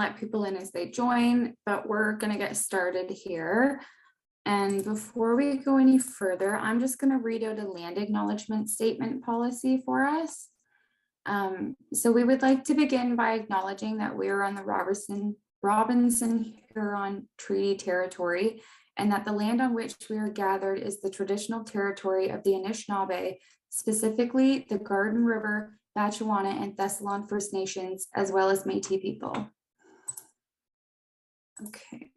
let people in as they join, but we're going to get started here. And before we go any further, I'm just going to read out a land acknowledgement statement policy for us. So we would like to begin by acknowledging that we are on the Robinson Huron Treaty Territory, and that the land on which we are gathered is the traditional territory of the Anishinaabe, specifically the Garden River, Batchewana, and Thessalon First Nations, as well as Métis people. Okay.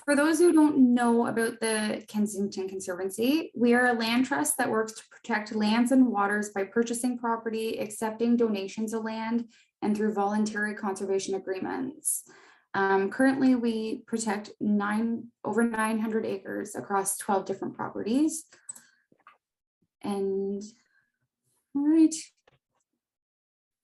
For those who don't know about the Kensington Conservancy, we are a land trust that works to protect lands and waters by purchasing property, accepting donations of land, and through voluntary conservation agreements. Currently, we protect over 900 acres across 12 different properties. And all right,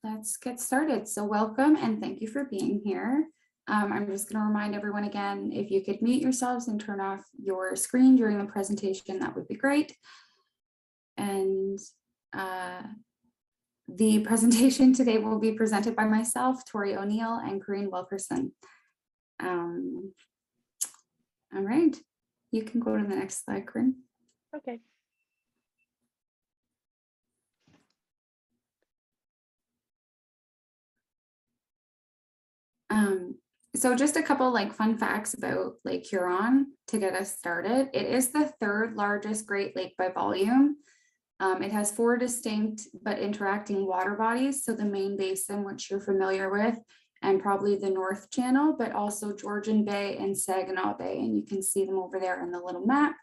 let's get started. So welcome and thank you for being here. I'm just going to remind everyone again, if you could mute yourselves and turn off your screen during the presentation, that would be great. And the presentation today will be presented by myself, Tori O'Neill, and Corinne Wilkerson. All right, you can go to the next slide, Corinne. Okay. So just a couple fun facts about Lake Huron to get us started. It is the third largest Great Lake by volume. It has 4 distinct but interacting water bodies. So the main basin, which you're familiar with, and probably the North Channel, but also Georgian Bay and Saginaw Bay. And you can see them over there in the little map.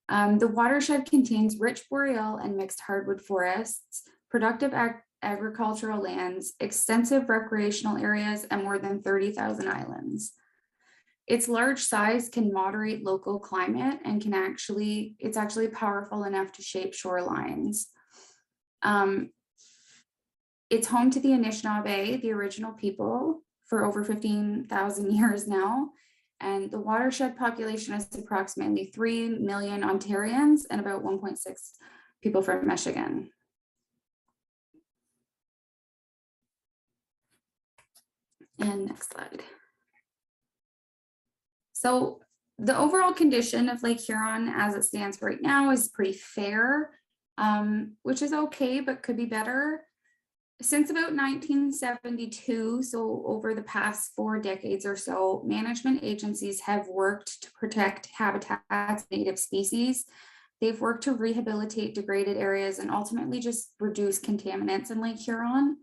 The watershed contains rich boreal and mixed hardwood forests, productive agricultural lands, extensive recreational areas, and more than 30,000 islands. Its large size can moderate local climate and it's actually powerful enough to shape shorelines. It's home to the Anishinaabe, the original people, for over 15,000 years now. And the watershed population is approximately 3 million Ontarians and about 1.6 people from Michigan. And next slide. So the overall condition of Lake Huron as it stands right now is pretty fair, which is okay, but could be better. Since about 1972, so over the past 4 decades or so, management agencies have worked to protect habitats, native species. They've worked to rehabilitate degraded areas and ultimately just reduce contaminants in Lake Huron.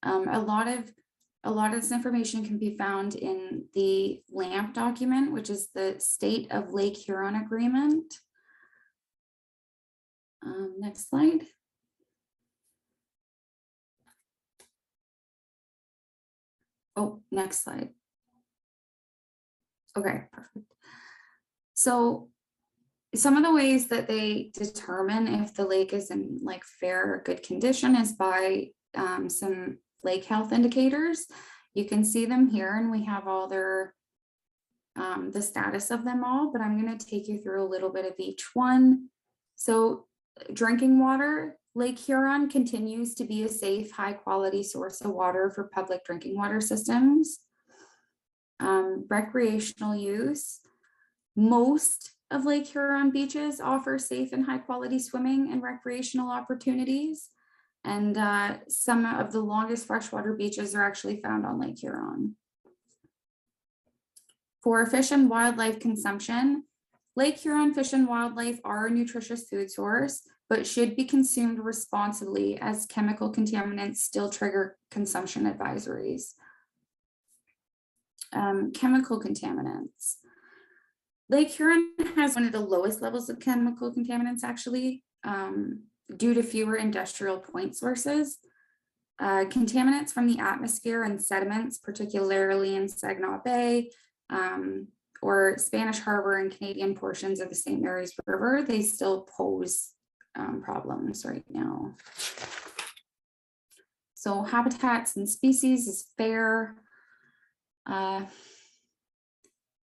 A lot of this information can be found in the LAMP document, which is the State of Lake Huron Agreement. Next slide. Oh, next slide. Okay, perfect. So some of the ways that they determine if the lake is in fair or good condition is by some lake health indicators. You can see them here, and we have all their the status of them all, but I'm going to take you through a little bit of each one. So drinking water, Lake Huron continues to be a safe, high quality source of water for public drinking water systems. Recreational use, most of Lake Huron beaches offer safe and high quality swimming and recreational opportunities. And some of the longest freshwater beaches are actually found on Lake Huron. For fish and wildlife consumption, Lake Huron fish and wildlife are a nutritious food source, but should be consumed responsibly as chemical contaminants still trigger consumption advisories. Chemical contaminants. Lake Huron has one of the lowest levels of chemical contaminants actually, due to fewer industrial point sources. Contaminants from the atmosphere and sediments, particularly in Saginaw Bay or Spanish Harbor and Canadian portions of the St. Mary's River, they still pose problems right now. So habitats and species is fair.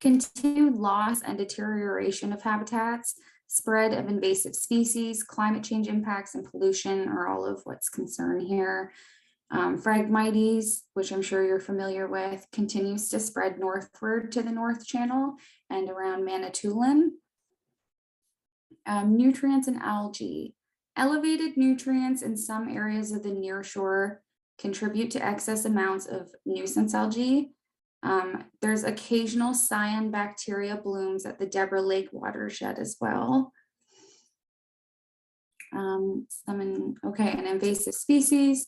Continued loss and deterioration of habitats, spread of invasive species, climate change impacts, and pollution are all of what's concerned here. Phragmites, which I'm sure you're familiar with, continues to spread northward to the North Channel and around Manitoulin. Nutrients and algae. Elevated nutrients in some areas of the nearshore contribute to excess amounts of nuisance algae. There's occasional cyanobacteria blooms at the Deborah Lake watershed as well. And invasive species.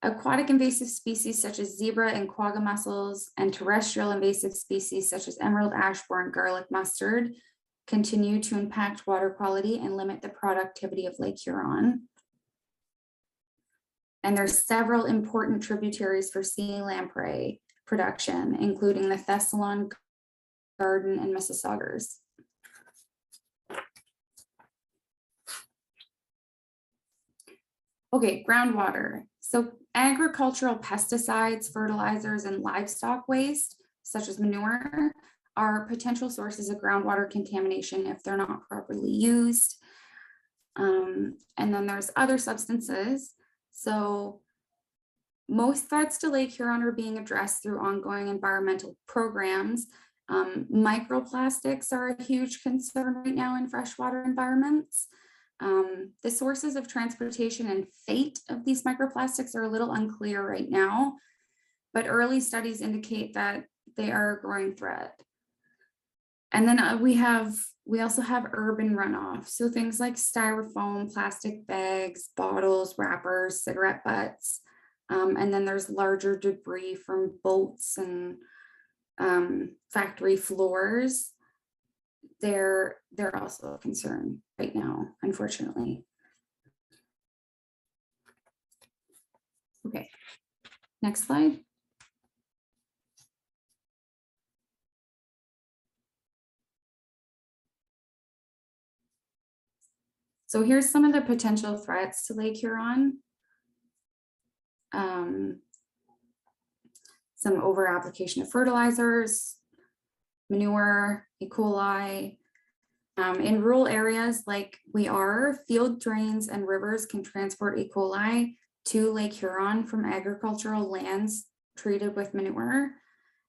Aquatic invasive species such as zebra and quagga mussels, and terrestrial invasive species such as emerald ashbourne garlic mustard continue to impact water quality and limit the productivity of Lake Huron. And there's several important tributaries for sea lamprey production, including the Thessalon, Garden, and Mississaugers. Okay, groundwater. So agricultural pesticides, fertilizers, and livestock waste, such as manure, are potential sources of groundwater contamination if they're not properly used. And then there's other substances. So most threats to Lake Huron are being addressed through ongoing environmental programs. Microplastics are a huge concern right now in freshwater environments. The sources of transportation and fate of these microplastics are a little unclear right now, but early studies indicate that they are a growing threat. And then we also have urban runoff. So things like styrofoam, plastic bags, bottles, wrappers, cigarette butts. And then there's larger debris from boats and factory floors. They're also a concern right now, unfortunately. Okay, next slide. So here's some of the potential threats to Lake Huron. Some over application of fertilizers, manure, E. coli. In rural areas like we are, field drains and rivers can transport E. coli to Lake Huron from agricultural lands treated with manure.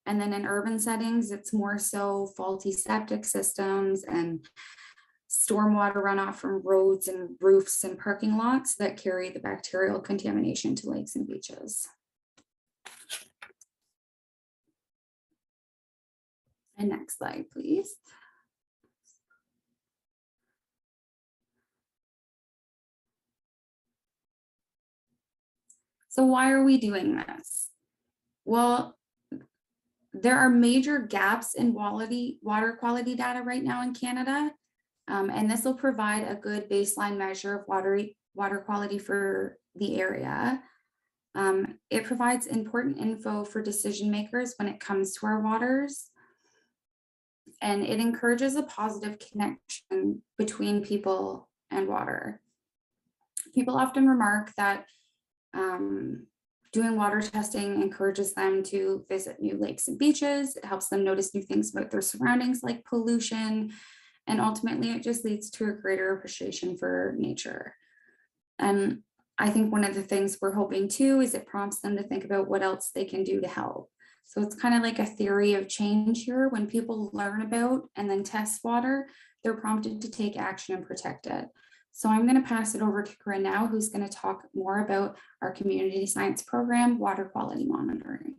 And then in urban settings, it's more so faulty septic systems and stormwater runoff from roads and roofs and parking lots that carry the bacterial contamination to lakes and beaches. And next slide, please. So why are we doing this? Well, there are major gaps in water quality data right now in Canada. And this will provide a good baseline measure of water quality for the area. It provides important info for decision makers when it comes to our waters. And it encourages a positive connection between people and water. People often remark that doing water testing encourages them to visit new lakes and beaches. It helps them notice new things about their surroundings like pollution. And ultimately, it just leads to a greater appreciation for nature. And I think one of the things we're hoping too is it prompts them to think about what else they can do to help. So it's kind of like a theory of change here. When people learn about and then test water, they're prompted to take action and protect it. So I'm going to pass it over to Corinne now, who's going to talk more about our community science program, water quality monitoring.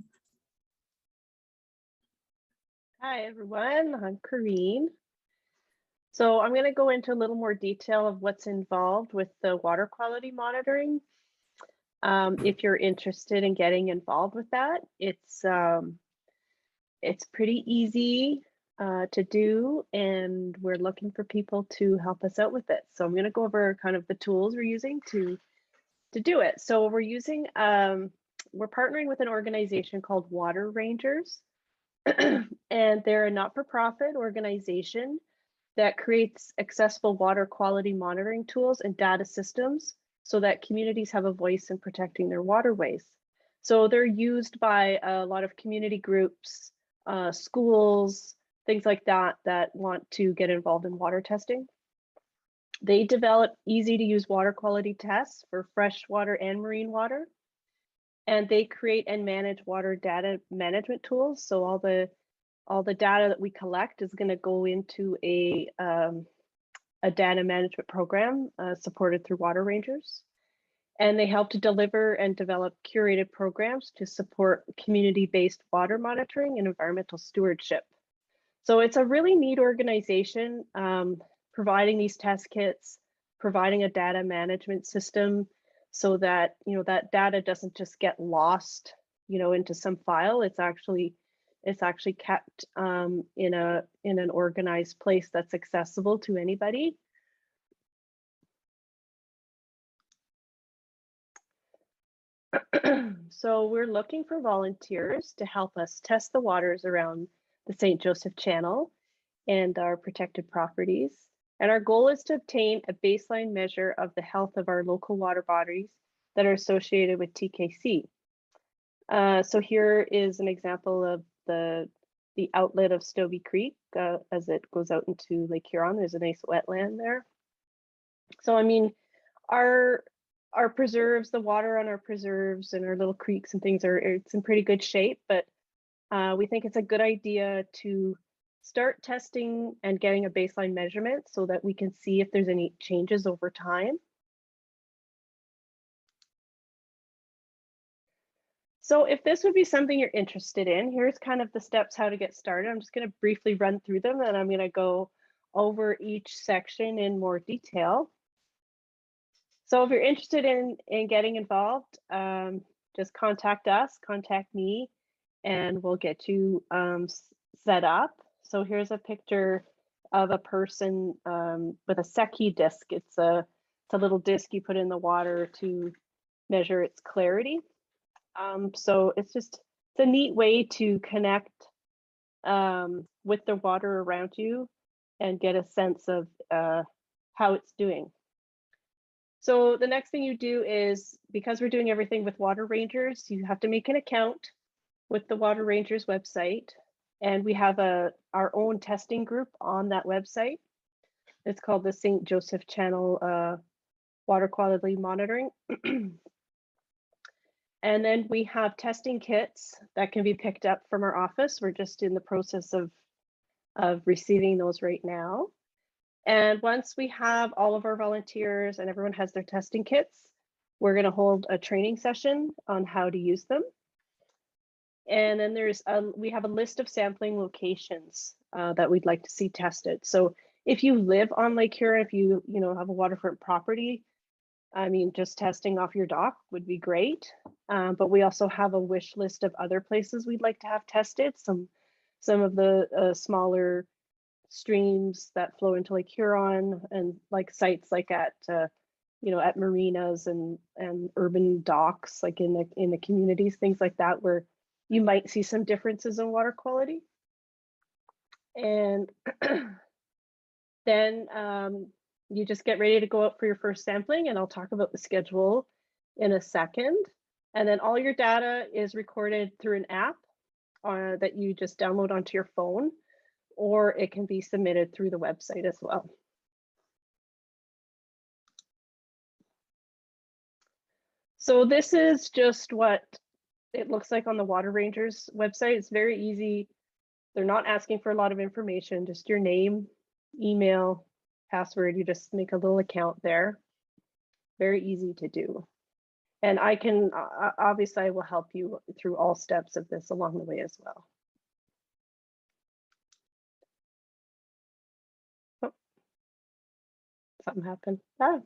Hi, everyone. I'm Corinne. So I'm going to go into a little more detail of what's involved with the water quality monitoring. If you're interested in getting involved with that, it's pretty easy to do, and we're looking for people to help us out with it. So I'm going to go over kind of the tools we're using to do it. So we're using we're partnering with an organization called Water Rangers, and they're a not-for-profit organization that creates accessible water quality monitoring tools and data systems so that communities have a voice in protecting their waterways. So they're used by a lot of community groups, schools, things like that, that want to get involved in water testing. They develop easy to use water quality tests for freshwater and marine water. and they create and manage water data management tools. So all the data that we collect is going to go into a data management program supported through Water Rangers. And they help to deliver and develop curated programs to support community-based water monitoring and environmental stewardship. So it's a really neat organization, providing these test kits, providing a data management system so that, that data doesn't just get lost, into some file. It's actually kept in an organized place that's accessible to anybody. So we're looking for volunteers to help us test the waters around the St. Joseph Channel and our protected properties. And our goal is to obtain a baseline measure of the health of our local water bodies that are associated with TKC. So here is an example of the outlet of Stobie Creek as it goes out into Lake Huron. There's a nice wetland there. So I mean, our preserves, the water on our preserves and our little creeks and things it's in pretty good shape, but we think it's a good idea to start testing and getting a baseline measurement so that we can see if there's any changes over time. So if this would be something you're interested in, here's kind of the steps how to get started. I'm just going to briefly run through them and I'm going to go over each section in more detail. So if you're interested in getting involved, just contact us, contact me, and we'll get you set up. So here's a picture of a person with a Secchi disc. It's a little disc you put in the water to measure its clarity. So it's a neat way to connect with the water around you and get a sense of how it's doing. So the next thing you do is, because we're doing everything with Water Rangers, you have to make an account with the Water Rangers website. And we have our own testing group on that website. It's called the St. Joseph Channel Water Quality Monitoring. And then we have testing kits that can be picked up from our office. We're just in the process of receiving those right now. And once we have all of our volunteers and everyone has their testing kits, we're going to hold a training session on how to use them. And then we have a list of sampling locations that we'd like to see tested. So if you live on Lake Huron, if you have a waterfront property, I mean, just testing off your dock would be great. But we also have a wish list of other places we'd like to have tested. Some of the smaller streams that flow into Lake Huron, and like sites like at at marinas and urban docks, like in the communities, things like that, where you might see some differences in water quality. And then you just get ready to go out for your first sampling, and I'll talk about the schedule in a second. And then all your data is recorded through an app that you just download onto your phone, or it can be submitted through the website as well. So this is just what it looks like on the Water Rangers website. It's very easy. They're not asking for a lot of information, just your name, email, password. You just make a little account there. Very easy to do. And I can, obviously I will help you through all steps of this along the way as well. Oh, something happened. Ah,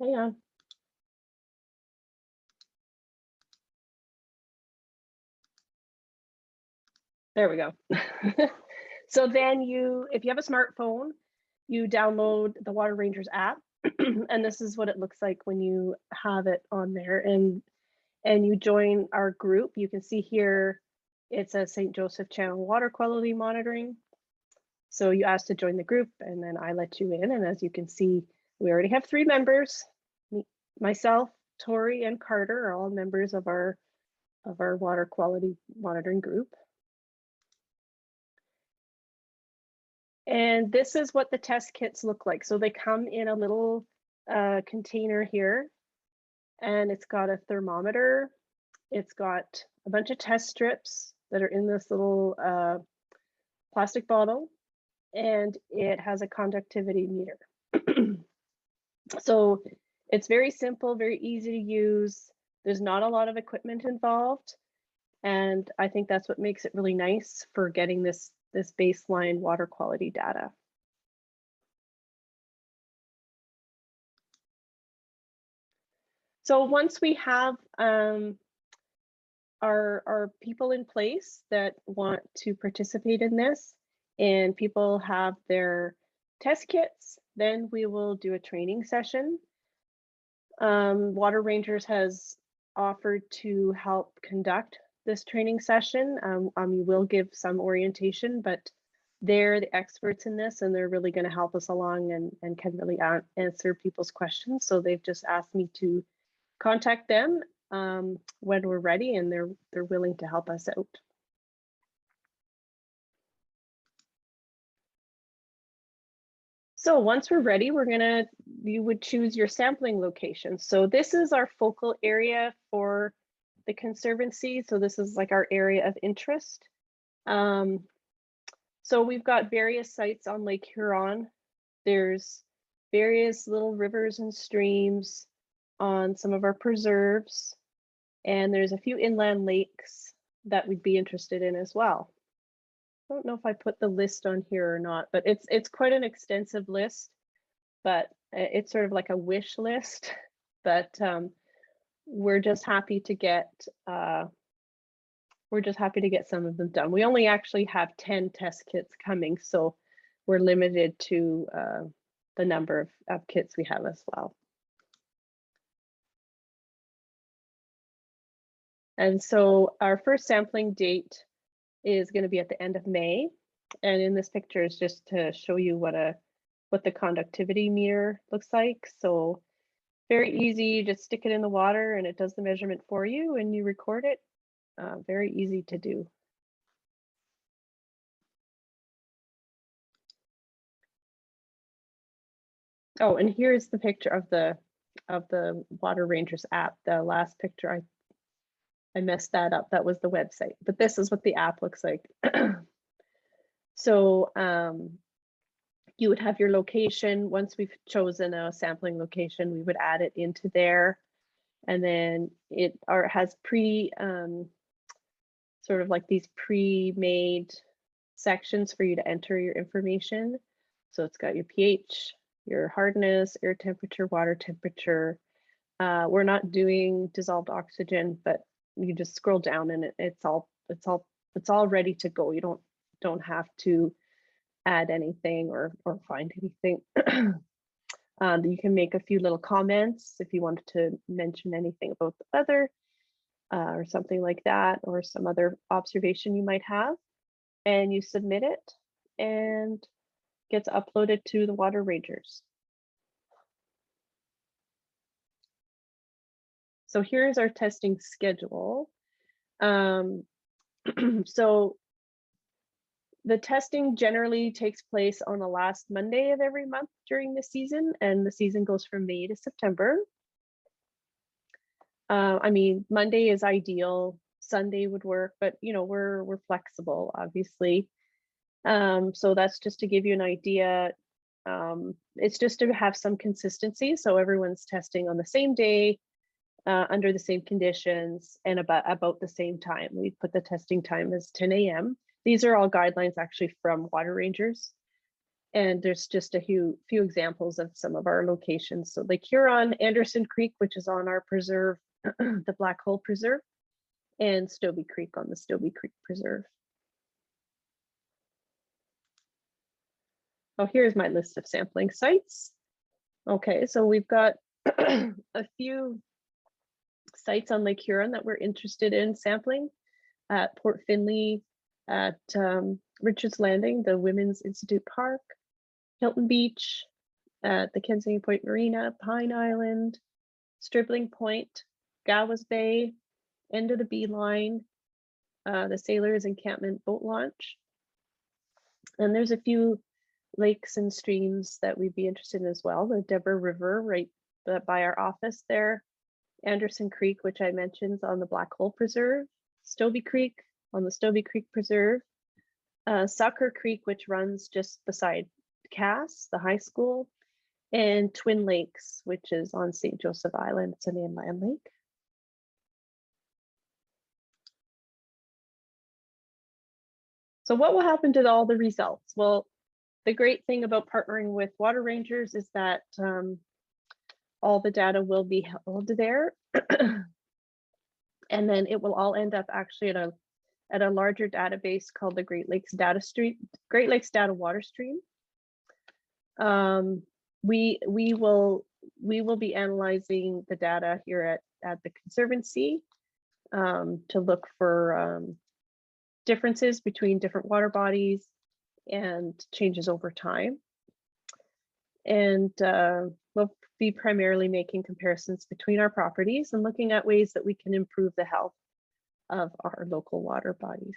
hang on. There we go. So then if you have a smartphone, you download the Water Rangers app, and this is what it looks like when you have it on there, and you join our group. You can see here, it's a St. Joseph Channel Water Quality Monitoring. So you ask to join the group, and then I let you in. And as you can see, we already have 3 members. Myself, Tori, and Carter are all members of our water quality monitoring group. And this is what the test kits look like. So they come in a little container here, and it's got a thermometer, It's got a bunch of test strips that are in this little plastic bottle, and it has a conductivity meter. So it's very simple, very easy to use. There's not a lot of equipment involved. And I think that's what makes it really nice for getting this baseline water quality data. So once we have our people in place that want to participate in this, and people have their test kits, then we will do a training session. Water Rangers has offered to help conduct this training session. We will give some orientation, but they're the experts in this, and they're really going to help us along and can really answer people's questions. So they've just asked me to contact them when we're ready, and they're willing to help us out. So once we're ready, you would choose your sampling location. So this is our focal area for the Conservancy. So this is like our area of interest. So we've got various sites on Lake Huron. There's various little rivers and streams on some of our preserves. And there's a few inland lakes that we'd be interested in as well. I don't know if I put the list on here or not, but it's quite an extensive list, but it's sort of like a wish list. But we're just happy to get some of them done. We only actually have 10 test kits coming, so we're limited to the number of kits we have as well. And so our first sampling date is going to be at the end of May. And in this picture is just to show you what the conductivity meter looks like. So very easy, you just stick it in the water and it does the measurement for you and you record it. Very easy to do. Oh, and here's the picture of the Water Rangers app. The last picture, I messed that up. That was the website, but this is what the app looks like. So you would have your location. Once we've chosen a sampling location, we would add it into there. And then it has sort of like these pre-made sections for you to enter your information. So it's got your pH, your hardness, air temperature, water temperature. We're not doing dissolved oxygen, but you just scroll down and it's all ready to go. You don't have to add anything or find anything. You can make a few little comments if you wanted to mention anything about the weather or something like that, or some other observation you might have, and you submit it and gets uploaded to the Water Rangers. So here's our testing schedule. So the testing generally takes place on the last Monday of every month during the season, and the season goes from May to September. I mean, Monday is ideal, Sunday would work, but you know, we're flexible, obviously. So that's just to give you an idea. It's just to have some consistency, so everyone's testing on the same day, under the same conditions, and about the same time. We put the testing time as 10 a.m. These are all guidelines actually from Water Rangers. And there's just a few examples of some of our locations. So Lake Huron, Anderson Creek, which is on our preserve, the Black Hole Preserve, and Stobie Creek on the Stobie Creek Preserve. Oh, here's my list of sampling sites. Okay, so we've got a few sites on Lake Huron that we're interested in sampling at Port Finley, at Richards Landing, the Women's Institute Park, Hilton Beach, at the Kensington Point Marina, Pine Island, Stribling Point, Gowas Bay, end of the Beeline, the Sailors Encampment Boat Launch. And there's a few lakes and streams that we'd be interested in as well. The Deborah River right by our office there, Anderson Creek, which I mentioned, on the Black Hole Preserve, Stobie Creek on the Stobie Creek Preserve, Sucker Creek, which runs just beside Cass, the high school, and Twin Lakes, which is on St. Joseph Island. It's an inland lake. So what will happen to all the results? Well, the great thing about partnering with Water Rangers is that all the data will be held there. And then it will all end up actually at a larger database called the Great Lakes Data Water Stream. We will be analyzing the data here at the Conservancy to look for differences between different water bodies and changes over time. And we'll be primarily making comparisons between our properties and looking at ways that we can improve the health of our local water bodies.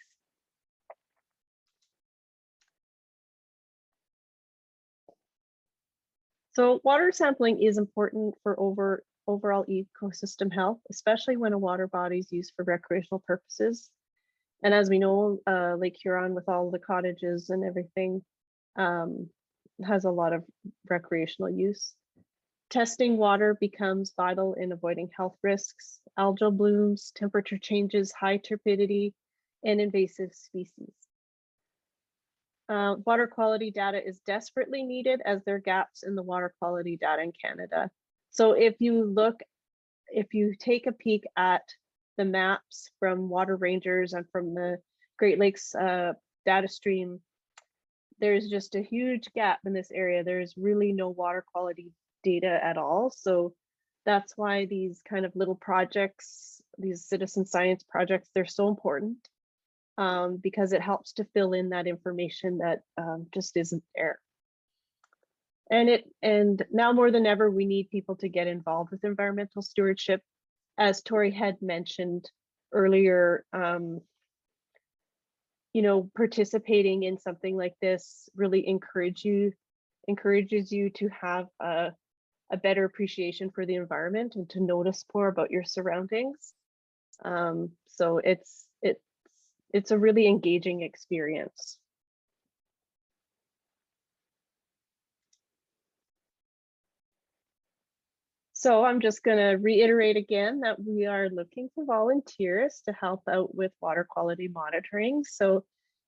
So water sampling is important for overall ecosystem health, especially when a water body is used for recreational purposes. And as we know, Lake Huron, with all the cottages and everything, has a lot of recreational use. Testing water becomes vital in avoiding health risks, algal blooms, temperature changes, high turbidity, and invasive species. Water quality data is desperately needed as there are gaps in the water quality data in Canada. So if you take a peek at the maps from Water Rangers and from the Great Lakes data stream, there's just a huge gap in this area. There's really no water quality data at all. So that's why these kind of little projects, these citizen science projects, they're so important because it helps to fill in that information that just isn't there. And now more than ever, we need people to get involved with environmental stewardship. As Tori had mentioned earlier, you know, participating in something like this really encourages you to have a better appreciation for the environment and to notice more about your surroundings. So it's a really engaging experience. So I'm just going to reiterate again that we are looking for volunteers to help out with water quality monitoring. So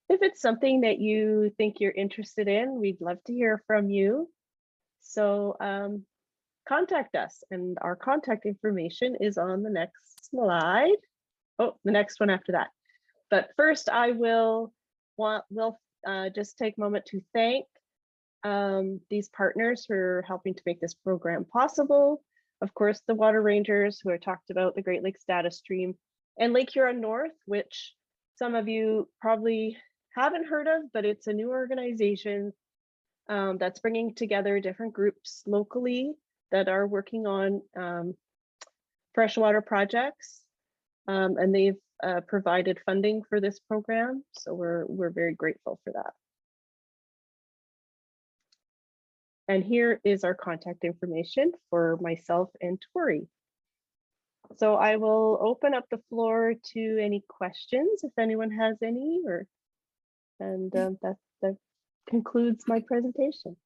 if it's something that you think you're interested in, we'd love to hear from you. So contact us, and our contact information is on the next slide. Oh, the next one after that. But first I will just take a moment to thank these partners for helping to make this program possible. Of course, the Water Rangers, who I talked about, the Great Lakes Data Stream, and Lake Huron North, which some of you probably haven't heard of, but it's a new organization that's bringing together different groups locally that are working on freshwater projects, and they've provided funding for this program. So we're very grateful for that. And here is our contact information for myself and Tori. So I will open up the floor to any questions if anyone has any, and that concludes my presentation.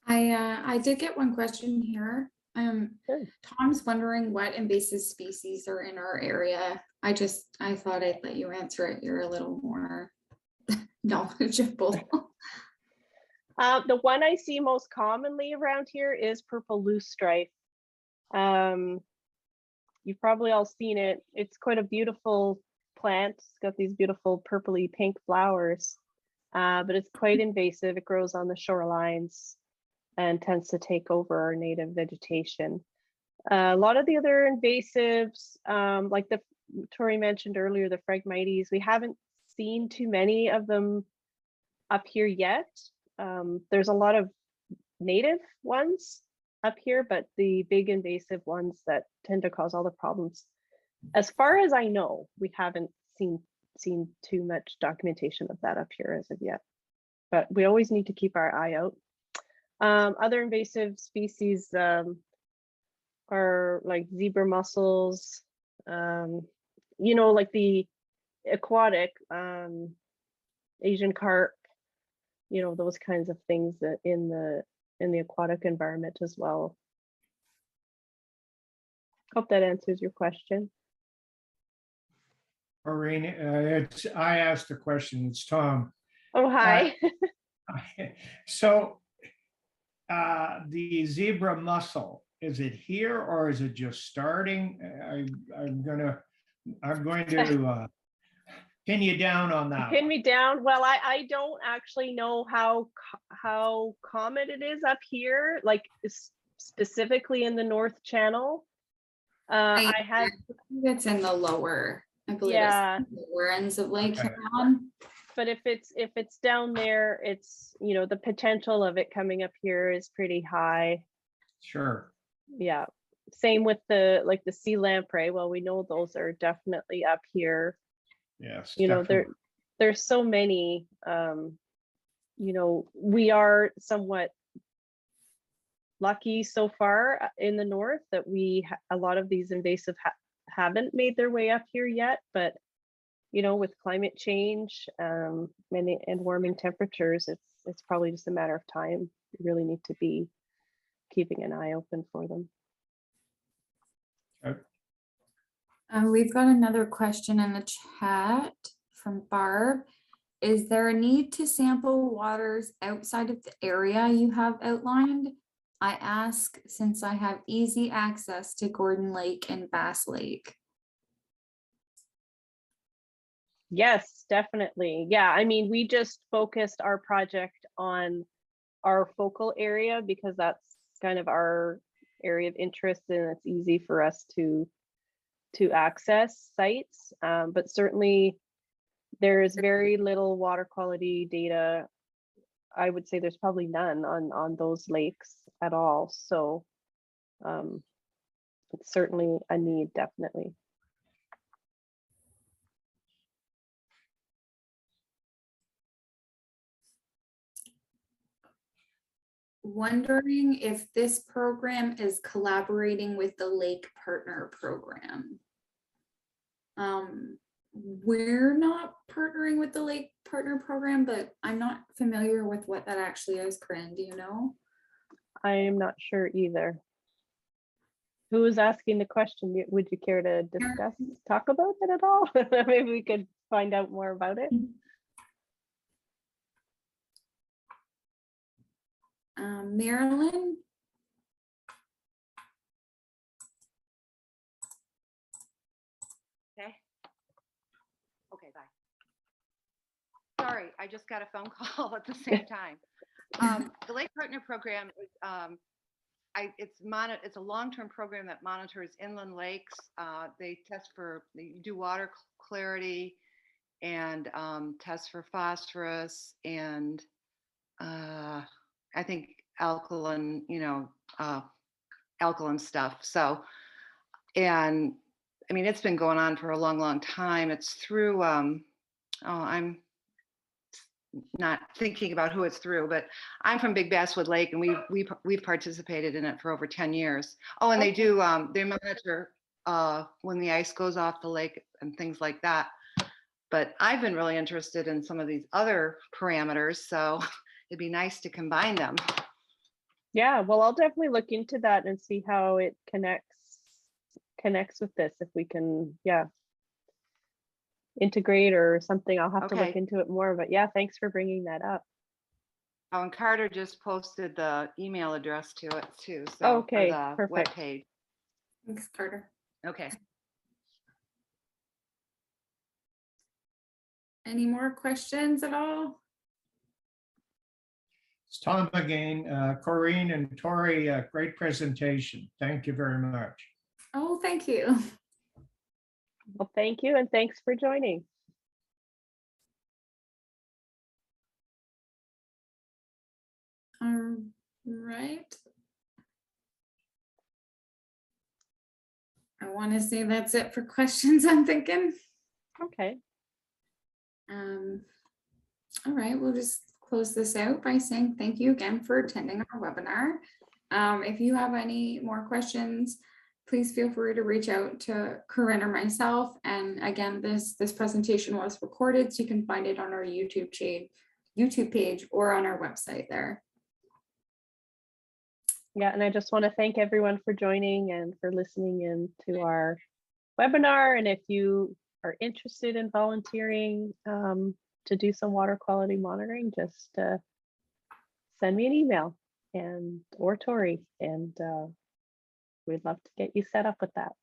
I did get one question here. Sure. Tom's wondering what invasive species are in our area. I thought I'd let you answer it. You're a little more knowledgeable. The one I see most commonly around here is purple loosestrife. You've probably all seen it. It's quite a beautiful plant. It's got these beautiful purpley pink flowers, but it's quite invasive. It grows on the shorelines and tends to take over our native vegetation. A lot of the other invasives, like Tori mentioned earlier, the Phragmites, we haven't seen too many of them up here yet. There's a lot of native ones up here, but the big invasive ones that tend to cause all the problems, as far as I know, we haven't seen too much documentation of that up here as of yet, but we always need to keep our eye out. Other invasive species, are like zebra mussels, you know, like the aquatic Asian carp, you know, those kinds of things that in the aquatic environment as well. Hope that answers your question. Maureen, I asked the question, it's Tom. Oh, hi. So the zebra mussel, is it here or is it just starting? I'm going to pin you down on that Pin one. me down. Well, I don't actually know how common it is up here, like specifically in the North Channel. I had, It's in the lower, I believe yeah, it's the lower ends of Lake Okay. Huron. but if it's down there, it's, you know, the potential of it coming up here is pretty high. Sure. Yeah. Same with the sea lamprey. Well, we know those are definitely up here. Yes. You know, definitely. there's so many. You know, we are somewhat lucky so far in the north that a lot of these invasive haven't made their way up here yet, but you know, with climate change and warming temperatures, it's probably just a matter of time. You really need to be keeping an eye open for them. Okay. We've got another question in the chat from Barb. Is there a need to sample waters outside of the area you have outlined? I ask since I have easy access to Gordon Lake and Bass Lake. Yes, definitely. Yeah, I mean, we just focused our project on our focal area because that's kind of our area of interest and it's easy for us to access sites. But certainly there is very little water quality data. I would say there's probably none on those lakes at all. So it's certainly a need, definitely. Wondering if this program is collaborating with the Lake Partner Program. We're not partnering with the Lake Partner Program, but I'm not familiar with what that actually is. Corinne, do you know? I am not sure either. Who was asking the question? Would you care to talk about it at all? Maybe we could find out more about it. Marilyn? Okay. Okay, bye. Sorry, I just got a phone call at the same time. The Lake Partner Program is it's a long-term program that monitors inland lakes. They do water clarity and test for phosphorus and I think alkaline, alkaline stuff. So, and I mean, it's been going on for a long, long time. It's through, I'm not thinking about who it's through, but I'm from Big Basswood Lake and we've participated in it for over 10 years. Oh, and Okay. they monitor when the ice goes off the lake and things like that. But I've been really interested in some of these other parameters, so it'd be nice to combine them. Yeah, well, I'll definitely look into that and see how it connects with this. If we can, yeah, integrate or something. I'll have to look Okay. into it more. But yeah, thanks for bringing that up. Oh, and Carter just posted the email address to it too. So Okay, the perfect. webpage. Thanks, Carter. Okay. Any more questions at all? It's Tom again. Corinne and Tori, great presentation. Thank you very much. Oh, thank you. Well, thank you. And thanks for joining. All right. I want to say that's it for questions, I'm thinking. Okay. All right, we'll just close this out by saying thank you again for attending our webinar. If you have any more questions please feel free to reach out to Corinne or myself. And again, this presentation was recorded, so you can find it on our YouTube page or on our website there. Yeah, and I just want to thank everyone for joining and for listening in to our webinar. And if you are interested in volunteering to do some water quality monitoring, just send me an email or Tori, and we'd love to get you set up with that.